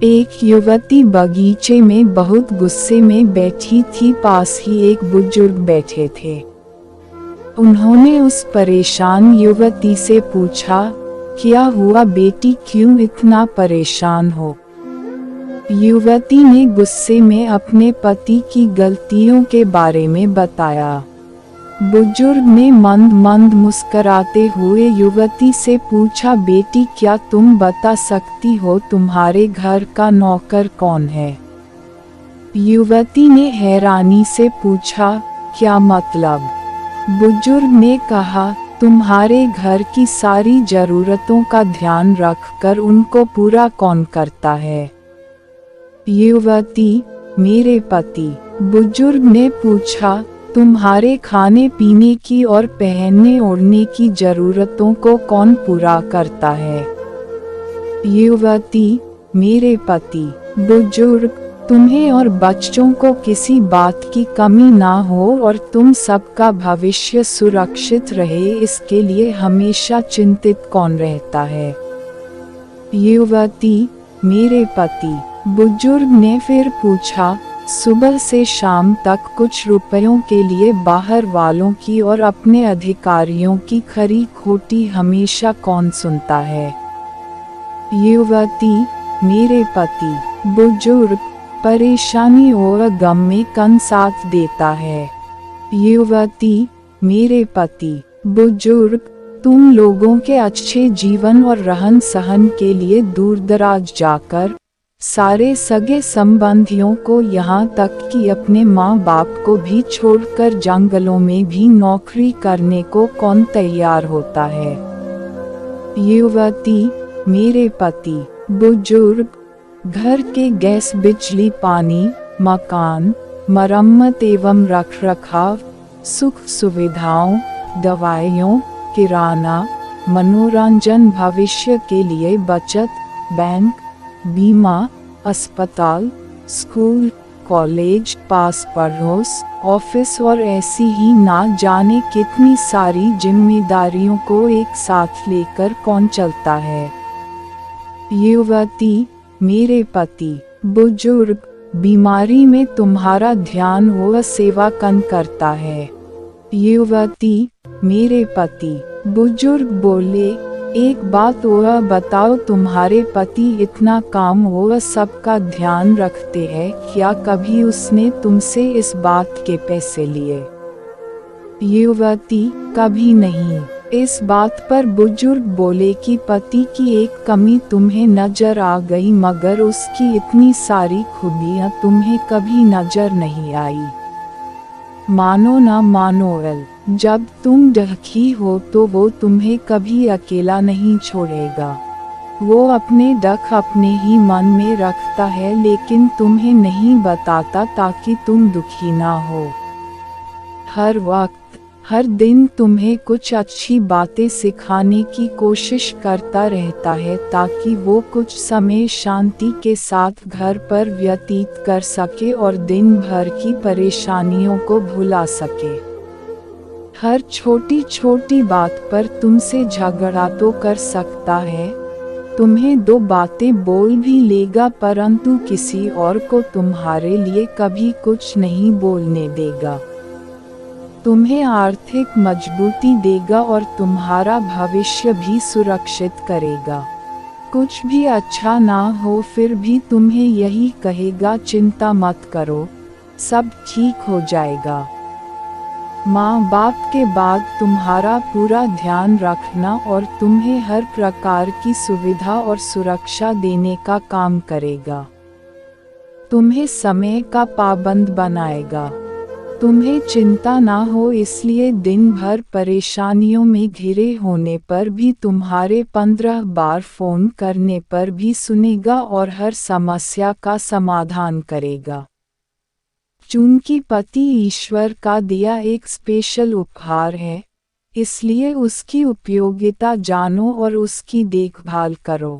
एक युवती बगीचे में बहुत गुस्से में बैठी थी। पास ही एक बुजुर्ग बैठे थे। उन्होंने उस परेशान युवती से पूछा, क्या हुआ बेटी, क्यों इतना परेशान हो? युवती ने गुस्से में अपने पति की गलतियों के बारे में बताया। बुजुर्ग ने मंद मंद मुस्कराते हुए युवती से पूछा, बेटी क्या तुम बता सकती हो तुम्हारे घर का नौकर कौन है? युवती ने हैरानी से पूछा, क्या मतलब? बुजुर्ग ने कहा, तुम्हारे घर की सारी जरूरतों का ध्यान रखकर उनको पूरा कौन करता है? युवती, मेरे पति। बुजुर्ग ने पूछा, तुम्हारे खाने पीने की और पहनने ओढ़ने की जरूरतों को कौन पूरा करता है? युवती, मेरे पति। बुजुर्ग, तुम्हें और बच्चों को किसी बात की कमी ना हो और तुम सबका भविष्य सुरक्षित रहे, इसके लिए हमेशा चिंतित कौन रहता है? युवती, मेरे पति। बुजुर्ग ने फिर पूछा, सुबह से शाम तक कुछ रुपयों के लिए बाहर वालों की और अपने अधिकारियों की खरी खोटी हमेशा कौन सुनता है? युवती, मेरे पति। बुजुर्ग, परेशानी और गम में कौन साथ देता है? युवती, मेरे पति। बुजुर्ग, तुम लोगों के अच्छे जीवन और रहन सहन के लिए दूर दराज जाकर सारे सगे संबंधियों को यहाँ तक कि अपने माँ बाप को भी छोड़कर जंगलों में भी नौकरी करने को कौन तैयार होता है? युवती, मेरे पति। बुजुर्ग, घर के गैस बिजली पानी मकान मरम्मत एवं रखरखाव सुख सुविधाओं दवाइयों किराना मनोरंजन भविष्य के लिए बचत बैंक बीमा अस्पताल स्कूल कॉलेज पास पड़ोस ऑफिस और ऐसी ही ना जाने कितनी सारी जिम्मेदारियों को एक साथ लेकर कौन चलता है? युवती, मेरे पति। बुजुर्ग, बीमारी में तुम्हारा ध्यान व सेवा कौन करता है? युवती, मेरे पति। बुजुर्ग बोले, एक बात और बताओ, तुम्हारे पति इतना काम व सबका ध्यान रखते हैं, क्या कभी उसने तुमसे इस बात के पैसे लिए? युवती, कभी नहीं। इस बात पर बुजुर्ग बोले कि पति की एक कमी तुम्हें नजर आ गई, मगर उसकी इतनी सारी खूबियां तुम्हें कभी नजर नहीं आई। मानो न मानो वेल, जब तुम दुखी हो तो वो तुम्हें कभी अकेला नहीं छोड़ेगा। वो अपने दुख अपने ही मन में रखता है, लेकिन तुम्हें नहीं बताता ताकि तुम दुखी ना हो। हर वक्त हर दिन तुम्हें कुछ अच्छी बातें सिखाने की कोशिश करता रहता है, ताकि वो कुछ समय शांति के साथ घर पर व्यतीत कर सके और दिन भर की परेशानियों को भुला सके। हर छोटी छोटी बात पर तुमसे झगड़ा तो कर सकता है, तुम्हें दो बातें बोल भी लेगा, परंतु किसी और को तुम्हारे लिए कभी कुछ नहीं बोलने देगा। तुम्हें आर्थिक मजबूती देगा और तुम्हारा भविष्य भी सुरक्षित करेगा। कुछ भी अच्छा ना हो फिर भी तुम्हें यही कहेगा, चिंता मत करो, सब ठीक हो जाएगा। माँ बाप के बाद तुम्हारा पूरा ध्यान रखना और तुम्हें हर प्रकार की सुविधा और सुरक्षा देने का काम करेगा। तुम्हें समय का पाबंद बनाएगा। तुम्हें चिंता ना हो, इसलिए दिन भर परेशानियों में घिरे होने पर भी तुम्हारे 15 बार फोन करने पर भी सुनेगा और हर समस्या का समाधान करेगा। चूंकि पति ईश्वर का दिया एक स्पेशल उपहार है, इसलिए उसकी उपयोगिता जानो और उसकी देखभाल करो।